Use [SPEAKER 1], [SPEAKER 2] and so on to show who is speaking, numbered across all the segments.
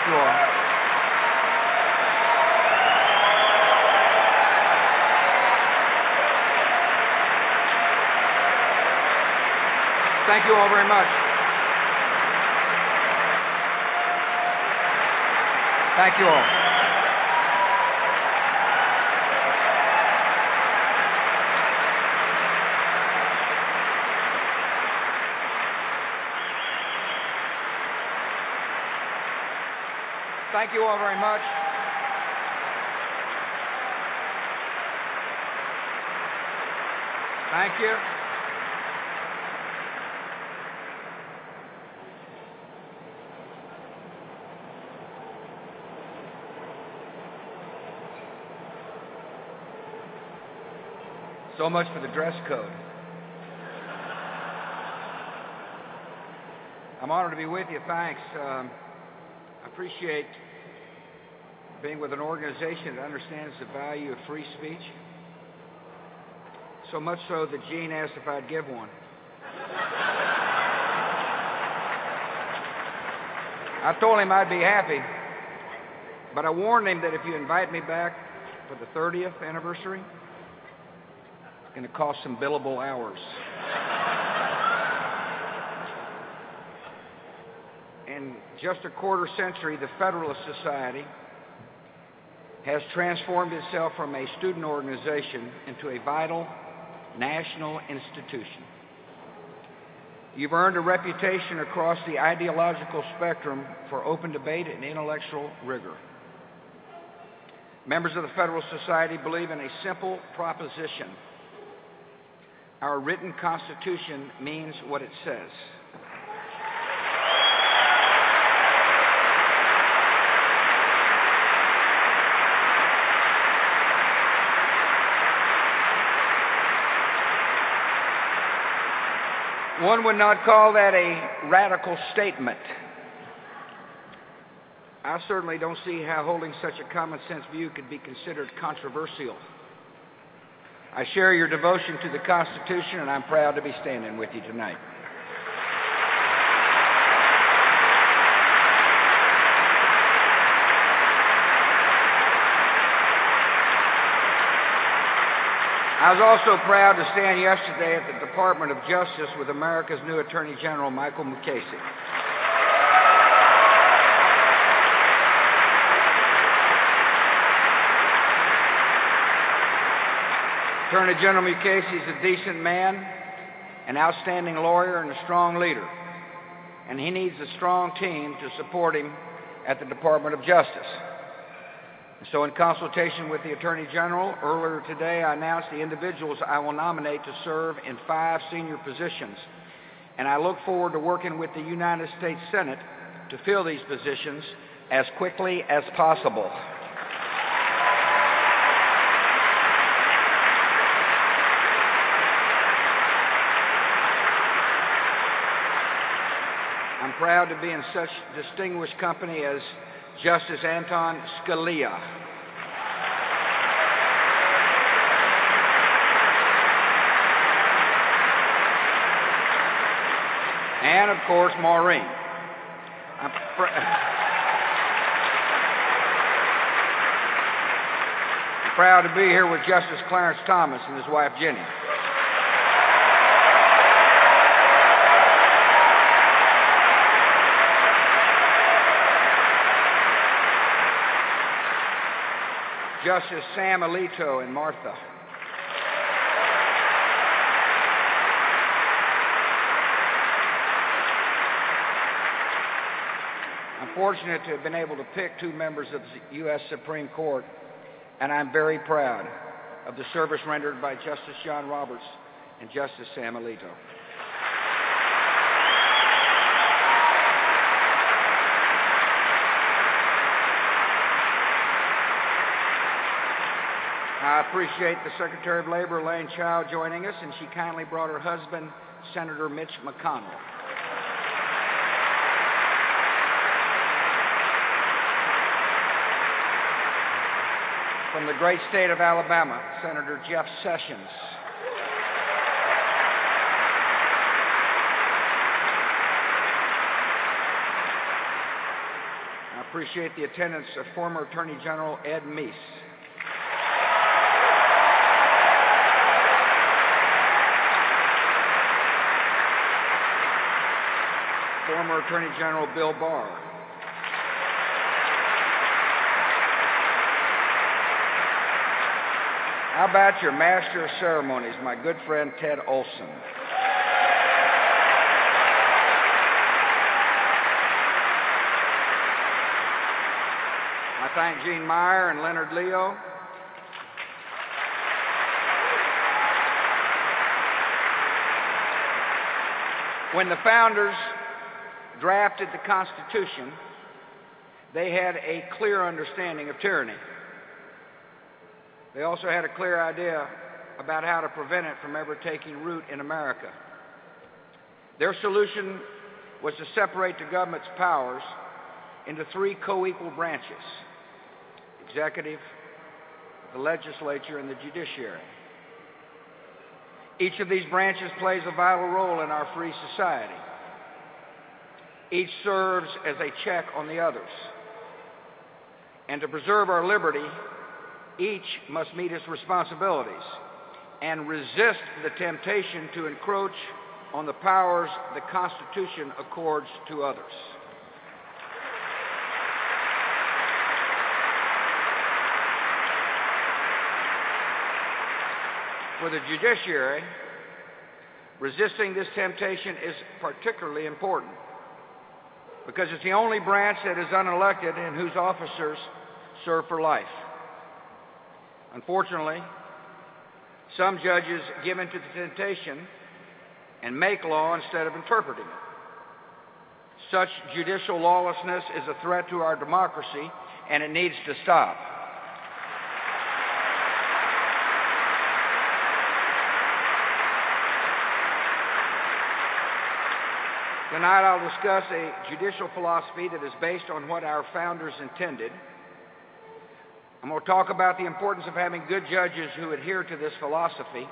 [SPEAKER 1] Thank you all. Thank you all very much. Thank you all. Thank you all very much. Thank you. So much for the dress code. I'm honored to be with you. Thanks. I appreciate being with an organization that understands the value of free speech. So much so that Gene asked if I'd give one. I told him I'd be happy, but I warned him that if you invite me back for the 30th anniversary, it's going to cost some billable hours. In just a quarter century, the Federalist Society has transformed itself from a student organization into a vital national institution. You've earned a reputation across the ideological spectrum for open debate and intellectual rigor. Members of the Federalist Society believe in a simple proposition. Our written Constitution means what it says. One would not call that a radical statement. I certainly don't see how holding such a common-sense view could be considered controversial. I share your devotion to the Constitution, and I'm proud to be standing with you tonight. I was also proud to stand yesterday at the Department of Justice with America's new Attorney General, Michael Mukasey. Attorney General Mukasey is a decent man, an outstanding lawyer, and a strong leader. And he needs a strong team to support him at the Department of Justice. So in consultation with the Attorney General, earlier today I announced the individuals I will nominate to serve in 5 senior positions. And I look forward to working with the United States Senate to fill these positions as quickly as possible. I'm proud to be in such distinguished company as Justice Anton Scalia. And, of course, Maureen. I'm proud to be here with Justice Clarence Thomas and his wife, Jenny. Justice Sam Alito and Martha. I'm fortunate to have been able to pick 2 members of the U.S. Supreme Court, and I'm very proud of the service rendered by Justice John Roberts and Justice Sam Alito. I appreciate the Secretary of Labor, Elaine Chao, joining us, and she kindly brought her husband, Senator Mitch McConnell. From the great state of Alabama, Senator Jeff Sessions. I Appreciate the attendance of former Attorney General Ed Meese. Former Attorney General Bill Barr. How about your Master of Ceremonies, my good friend Ted Olson? I thank Gene Meyer and Leonard Leo. When the founders drafted the Constitution, they had a clear understanding of tyranny. They also had a clear idea about how to prevent it from ever taking root in America. Their solution was to separate the government's powers into three co-equal branches: executive, the legislature, and the judiciary. Each of these branches plays a vital role in our free society. Each serves as a check on the others. And to preserve our liberty, each must meet its responsibilities and resist the temptation to encroach on the powers the Constitution accords to others. For the judiciary, resisting this temptation is particularly important because it's the only branch that is unelected and whose officers serve for life. Unfortunately, some judges give in to the temptation and make law instead of interpreting it. Such judicial lawlessness is a threat to our democracy, and it needs to stop. Tonight I'll discuss a judicial philosophy that is based on what our founders intended. I'm going to talk about the importance of having good judges who adhere to this philosophy.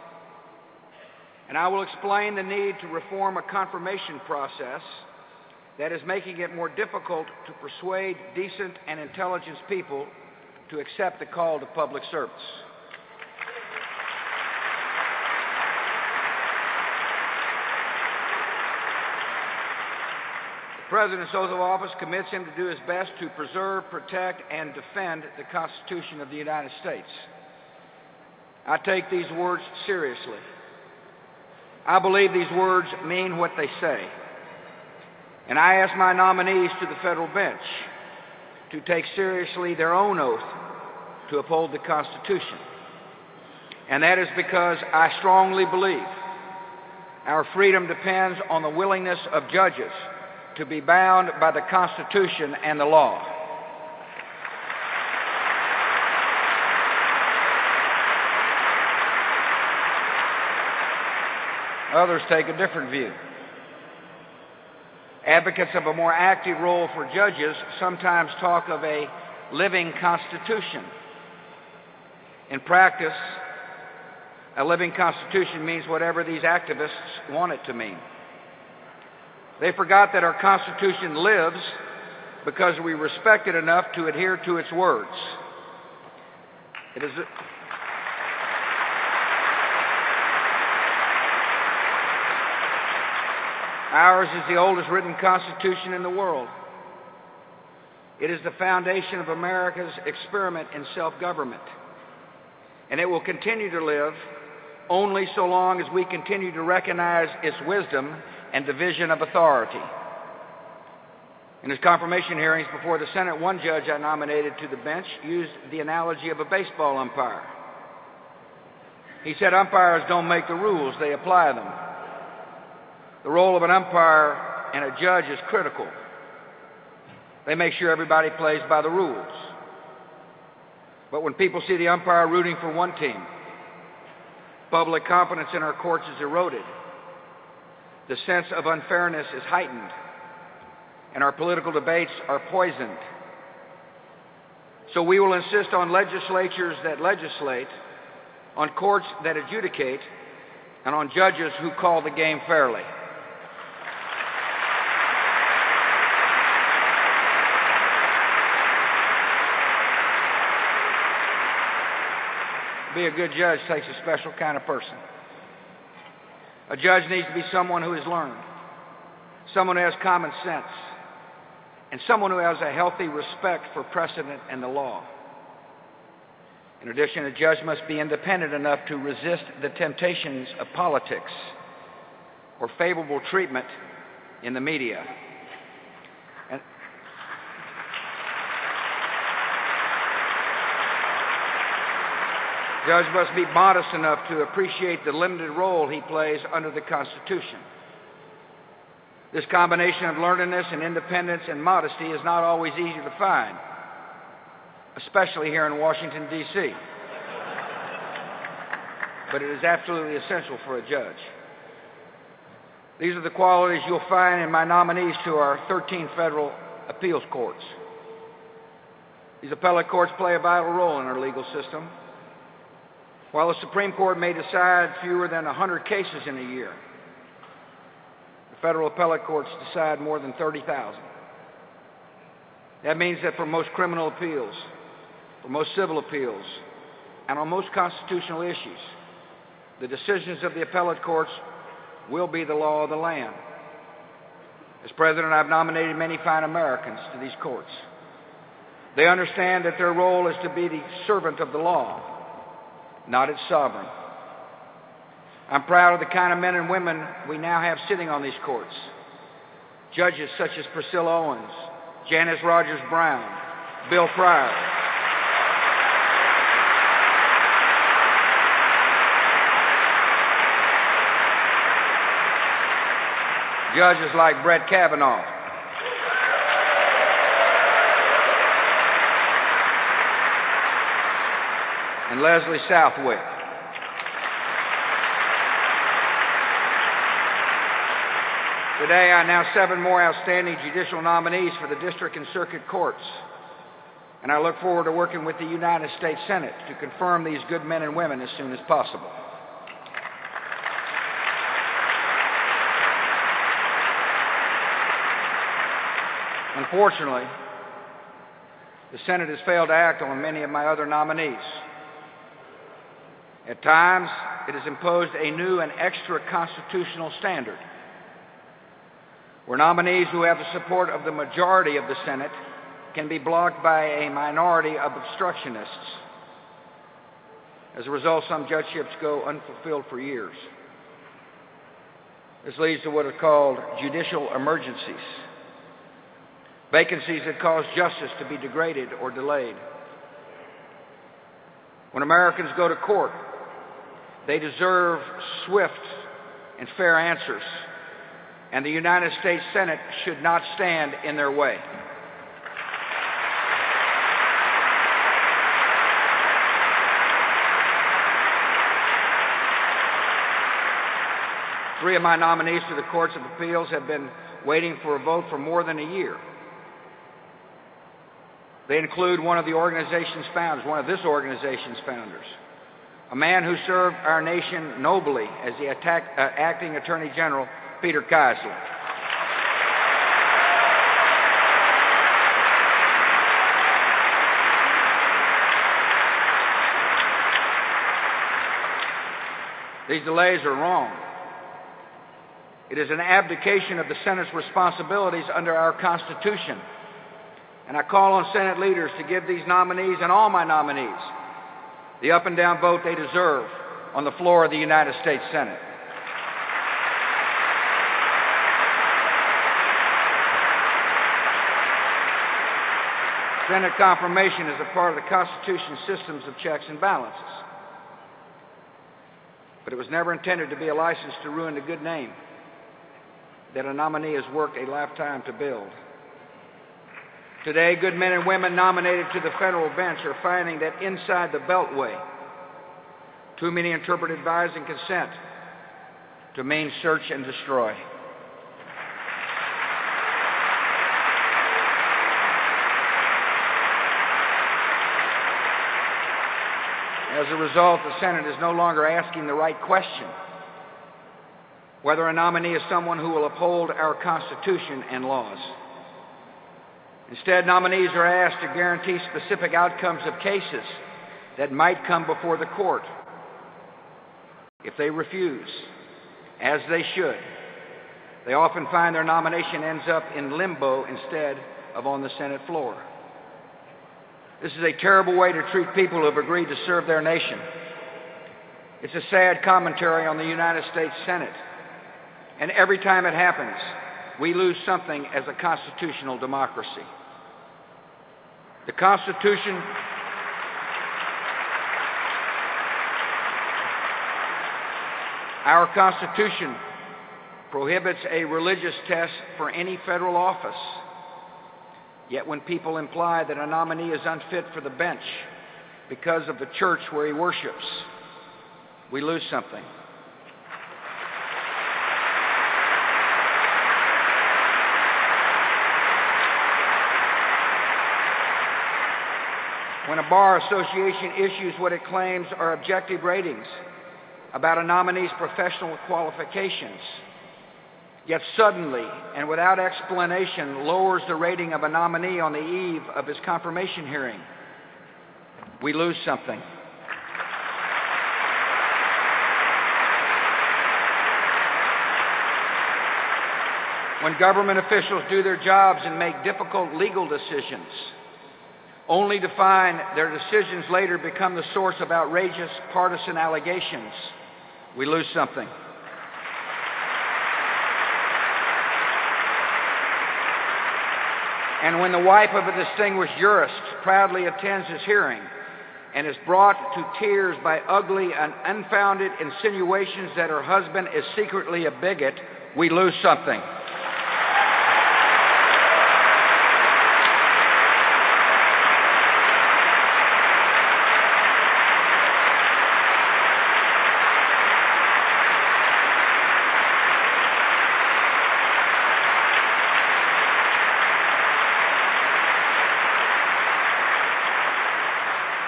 [SPEAKER 1] And I will explain the need to reform a confirmation process that is making it more difficult to persuade decent and intelligent people to accept the call to public service. The President's oath of office commits him to do his best to preserve, protect, and defend the Constitution of the United States. I take these words seriously. I believe these words mean what they say. And I ask my nominees to the federal bench to take seriously their own oath to uphold the Constitution. And that is because I strongly believe our freedom depends on the willingness of judges to be bound by the Constitution and the law. Others take a different view. Advocates of a more active role for judges sometimes talk of a living Constitution. In practice, a living Constitution means whatever these activists want it to mean. They forgot that our Constitution lives because we respect it enough to adhere to its words. Ours is the oldest written Constitution in the world. It is the foundation of America's experiment in self-government. And it will continue to live only so long as we continue to recognize its wisdom and division of authority. In his confirmation hearings before the Senate, one judge I nominated to the bench used the analogy of a baseball umpire. He said, umpires don't make the rules, they apply them. The role of an umpire and a judge is critical. They make sure everybody plays by the rules. But when people see the umpire rooting for one team, public confidence in our courts is eroded. The sense of unfairness is heightened, and our political debates are poisoned. So we will insist on legislatures that legislate, on courts that adjudicate, and on judges who call the game fairly. To be a good judge takes a special kind of person. A judge needs to be someone who has learned, someone who has common sense, and someone who has a healthy respect for precedent and the law. In addition, a judge must be independent enough to resist the temptations of politics or favorable treatment in the media. A judge must be modest enough to appreciate the limited role he plays under the Constitution. This combination of learnedness and independence and modesty is not always easy to find, especially here in Washington, D.C. But it is absolutely essential for a judge. These are the qualities you'll find in my nominees to our 13 federal appeals courts. These appellate courts play a vital role in our legal system. While the Supreme Court may decide fewer than 100 cases in a year, the federal appellate courts decide more than 30,000. That means that for most criminal appeals, for most civil appeals, and on most constitutional issues, the decisions of the appellate courts will be the law of the land. As president, I've nominated many fine Americans to these courts. They understand that their role is to be the servant of the law, not its sovereign. I'm proud of the kind of men and women we now have sitting on these courts. Judges such as Priscilla Owens, Janice Rogers Brown, Bill Pryor. Judges like Brett Kavanaugh. And Leslie Southwick. Today, I announce 7 more outstanding judicial nominees for the district and circuit courts. And I look forward to working with the United States Senate to confirm these good men and women as soon as possible. Unfortunately, the Senate has failed to act on many of my other nominees. At times, it has imposed a new and extra constitutional standard, where nominees who have the support of the majority of the Senate can be blocked by a minority of obstructionists. As a result, some judgeships go unfulfilled for years. This leads to what are called judicial emergencies, vacancies that cause justice to be degraded or delayed. When Americans go to court, they deserve swift and fair answers, and the United States Senate should not stand in their way. Three of my nominees to the Courts of Appeals have been waiting for a vote for more than a year. They include one of this organization's founders, a man who served our nation nobly as the acting Attorney General, Peter Keisler. These delays are wrong. It is an abdication of the Senate's responsibilities under our Constitution. And I call on Senate leaders to give these nominees and all my nominees the up and down vote they deserve on the floor of the United States Senate. Senate confirmation is a part of the Constitution's systems of checks and balances. But it was never intended to be a license to ruin the good name that a nominee has worked a lifetime to build. Today, good men and women nominated to the federal bench are finding that inside the Beltway, too many interpret advise and consent to mean search and destroy. As a result, the Senate is no longer asking the right question, whether a nominee is someone who will uphold our Constitution and laws. Instead, nominees are asked to guarantee specific outcomes of cases that might come before the court. If they refuse, as they should, they often find their nomination ends up in limbo instead of on the Senate floor. This is a terrible way to treat people who have agreed to serve their nation. It's a sad commentary on the United States Senate. And every time it happens, we lose something as a constitutional democracy. The Constitution Our Constitution prohibits a religious test for any federal office. Yet when people imply that a nominee is unfit for the bench because of the church where he worships, we lose something. When a bar association issues what it claims are objective ratings about a nominee's professional qualifications, yet suddenly and without explanation lowers the rating of a nominee on the eve of his confirmation hearing, we lose something. When government officials do their jobs and make difficult legal decisions, only to find their decisions later become the source of outrageous partisan allegations, we lose something. And when the wife of a distinguished jurist proudly attends his hearing and is brought to tears by ugly and unfounded insinuations that her husband is secretly a bigot, we lose something.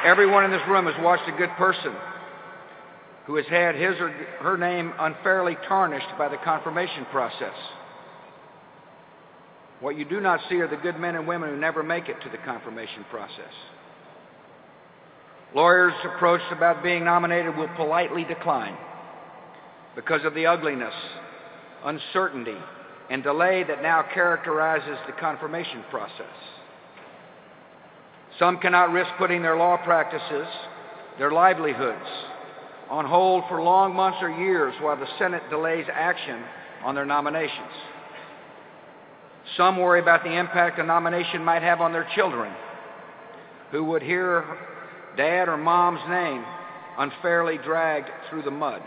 [SPEAKER 1] Everyone in this room has watched a good person who has had his or her name unfairly tarnished by the confirmation process. What you do not see are the good men and women who never make it to the confirmation process. Lawyers approached about being nominated will politely decline because of the ugliness, uncertainty, and delay that now characterizes the confirmation process. Some cannot risk putting their law practices, their livelihoods, on hold for long months or years while the Senate delays action on their nominations. Some worry about the impact a nomination might have on their children, who would hear dad or mom's name unfairly dragged through the mud.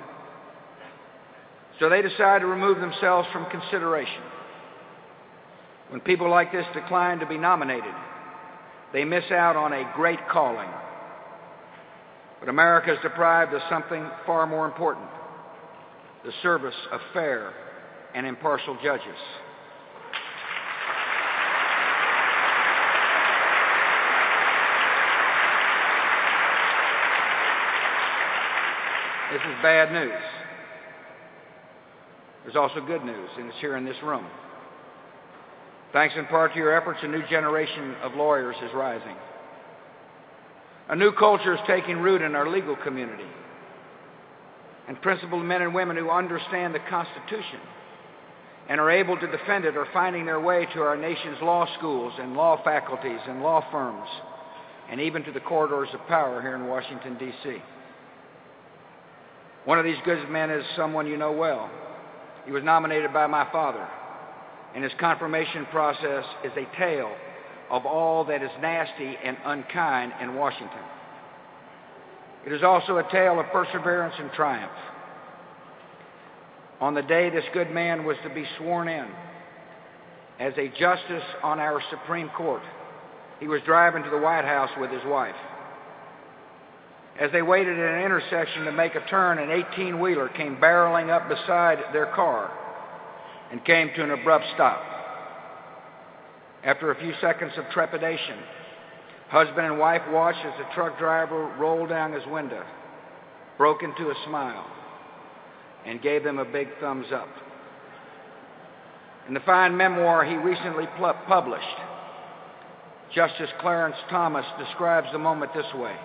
[SPEAKER 1] So they decide to remove themselves from consideration. When people like this decline to be nominated, they miss out on a great calling. But America is deprived of something far more important: the service of fair and impartial judges. This is bad news. There's also good news, and it's here in this room. Thanks in part to your efforts, a new generation of lawyers is rising. A new culture is taking root in our legal community. And principled men and women who understand the Constitution and are able to defend it are finding their way to our nation's law schools and law faculties and law firms, and even to the corridors of power here in Washington, D.C. One of these good men is someone you know well. He was nominated by my father, and his confirmation process is a tale of all that is nasty and unkind in Washington. It is also a tale of perseverance and triumph. On the day this good man was to be sworn in as a justice on our Supreme Court, he was driving to the White House with his wife. As they waited at an intersection to make a turn, an 18-wheeler came barreling up beside their car and came to an abrupt stop. After a few seconds of trepidation, husband and wife watched as the truck driver rolled down his window, broke into a smile, and gave them a big thumbs up. In the fine memoir he recently published, Justice Clarence Thomas describes the moment this way: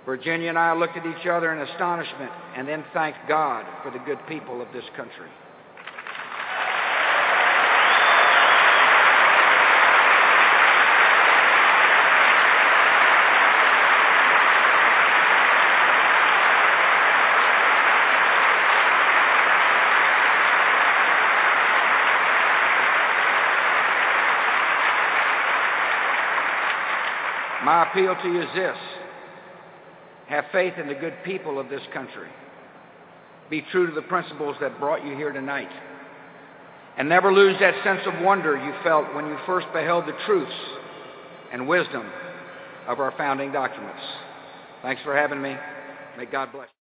[SPEAKER 1] Virginia and I looked at each other in astonishment and then thanked God for the good people of this country. My appeal to you is this: have faith in the good people of this country. Be true to the principles that brought you here tonight. And never lose that sense of wonder you felt when you first beheld the truths and wisdom of our founding documents. Thanks for having me. May God bless you.